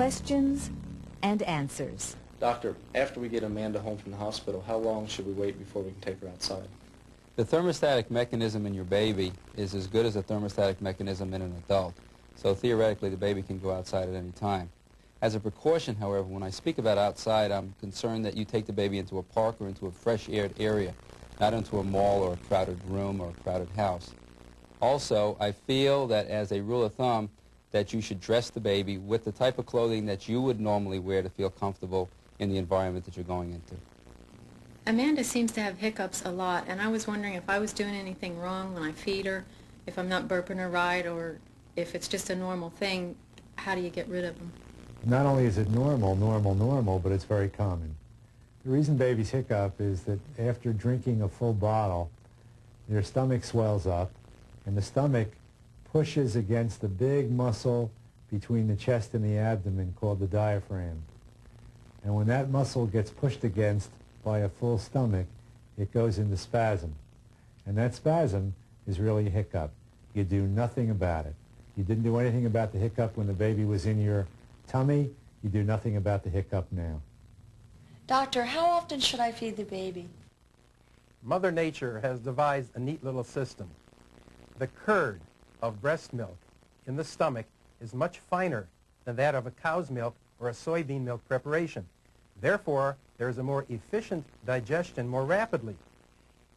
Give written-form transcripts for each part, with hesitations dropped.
questions and answers. Doctor, after we get Amanda home from the hospital, how long should we wait before we can take her outside? The thermostatic mechanism in your baby is as good as a thermostatic mechanism in an adult. So theoretically, the baby can go outside at any time. As a precaution, however, when I speak about outside, I'm concerned that you take the baby into a park or into a fresh-aired area, not into a mall or a crowded room or a crowded house. Also, I feel that as a rule of thumb, that you should dress the baby with the type of clothing that you would normally wear to feel comfortable in the environment that you're going into. Amanda seems to have hiccups a lot, and I was wondering if I was doing anything wrong when I feed her, if I'm not burping her right, or if it's just a normal thing. How do you get rid of them? Not only is it normal, but it's very common. The reason babies hiccup is that after drinking a full bottle, their stomach swells up, and the stomach pushes against the big muscle between the chest and the abdomen called the diaphragm. And when that muscle gets pushed against by a full stomach, it goes into spasm. And that spasm is really a hiccup. You do nothing about it. You didn't do anything about the hiccup when the baby was in your tummy. You do nothing about the hiccup now. Doctor, how often should I feed the baby? Mother Nature has devised a neat little system. The curd of breast milk in the stomach is much finer than that of a cow's milk or a soybean milk preparation. Therefore, there is a more efficient digestion more rapidly.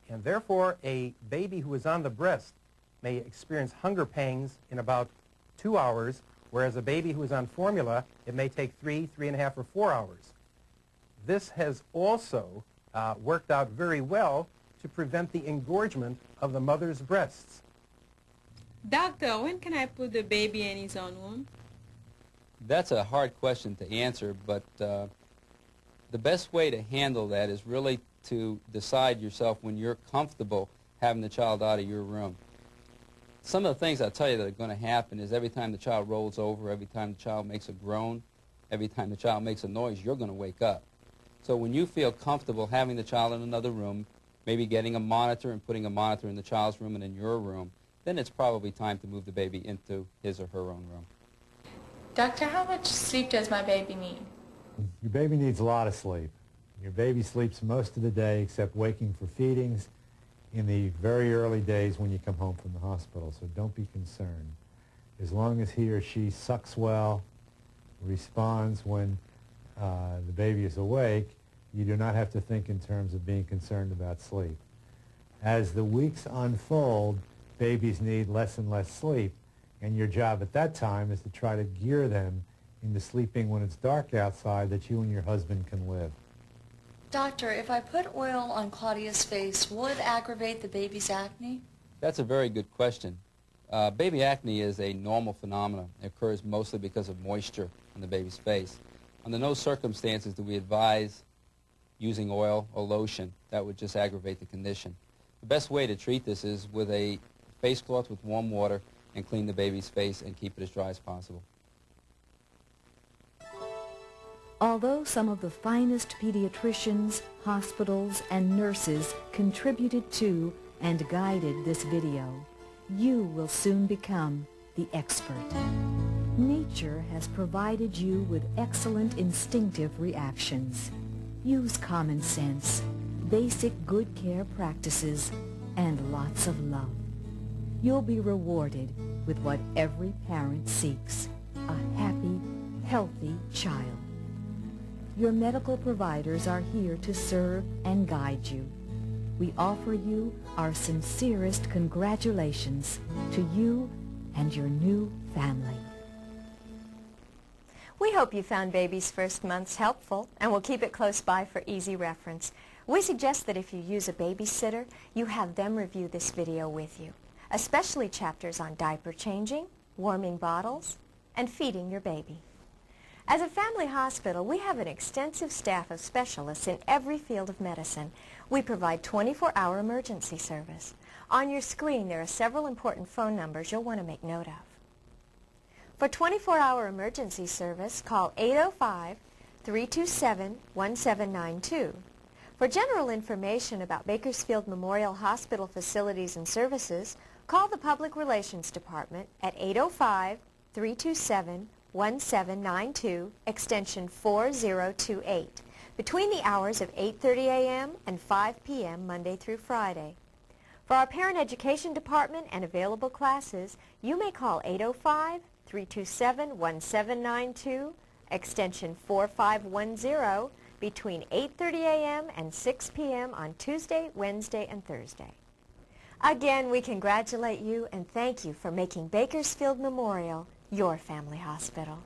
And therefore, a baby who is on the breast may experience hunger pangs in about 2 hours, whereas a baby who is on formula, it may take 3.5, or 4 hours. This has also worked out very well to prevent the engorgement of the mother's breasts. Doctor, when can I put the baby in his own womb? That's a hard question to answer, but the best way to handle that is really to decide yourself when you're comfortable having the child out of your room. Some of the things I'll tell you that are going to happen is every time the child rolls over, every time the child makes a groan, every time the child makes a noise, you're going to wake up. So when you feel comfortable having the child in another room, maybe getting a monitor and putting a monitor in the child's room and in your room, then it's probably time to move the baby into his or her own room. Doctor, how much sleep does my baby need? Your baby needs a lot of sleep. Your baby sleeps most of the day except waking for feedings in the very early days when you come home from the hospital, so don't be concerned. As long as he or she sucks well, responds when the baby is awake, you do not have to think in terms of being concerned about sleep. As the weeks unfold, babies need less and less sleep, and your job at that time is to try to gear them into sleeping when it's dark outside that you and your husband can live. Doctor, if I put oil on Claudia's face, will it aggravate the baby's acne? That's a very good question. Baby acne is a normal phenomenon. It occurs mostly because of moisture on the baby's face. Under no circumstances do we advise using oil or lotion. That would just aggravate the condition. The best way to treat this is with a face cloth with warm water and clean the baby's face and keep it as dry as possible. Although some of the finest pediatricians, hospitals, and nurses contributed to and guided this video, you will soon become the expert. Nature has provided you with excellent instinctive reactions. Use common sense, basic good care practices, and lots of love. You'll be rewarded with what every parent seeks, a happy, healthy child. Your medical providers are here to serve and guide you. We offer you our sincerest congratulations to you and your new family. We hope you found baby's first months helpful and will keep it close by for easy reference. We suggest that if you use a babysitter, you have them review this video with you, especially chapters on diaper changing, warming bottles, and feeding your baby. As a family hospital, we have an extensive staff of specialists in every field of medicine. We provide 24-hour emergency service. On your screen, there are several important phone numbers you'll want to make note of. For 24-hour emergency service, call 805-327-1792. For general information about Bakersfield Memorial Hospital facilities and services, call the Public Relations Department at 805-327-1792. 1792, extension 4028, between the hours of 8:30 a.m. and 5 p.m. Monday through Friday. For our Parent Education Department and available classes, you may call 805-327-1792, extension 4510, between 8:30 a.m. and 6 p.m. on Tuesday, Wednesday, and Thursday. Again, we congratulate you and thank you for making Bakersfield Memorial your family hospital.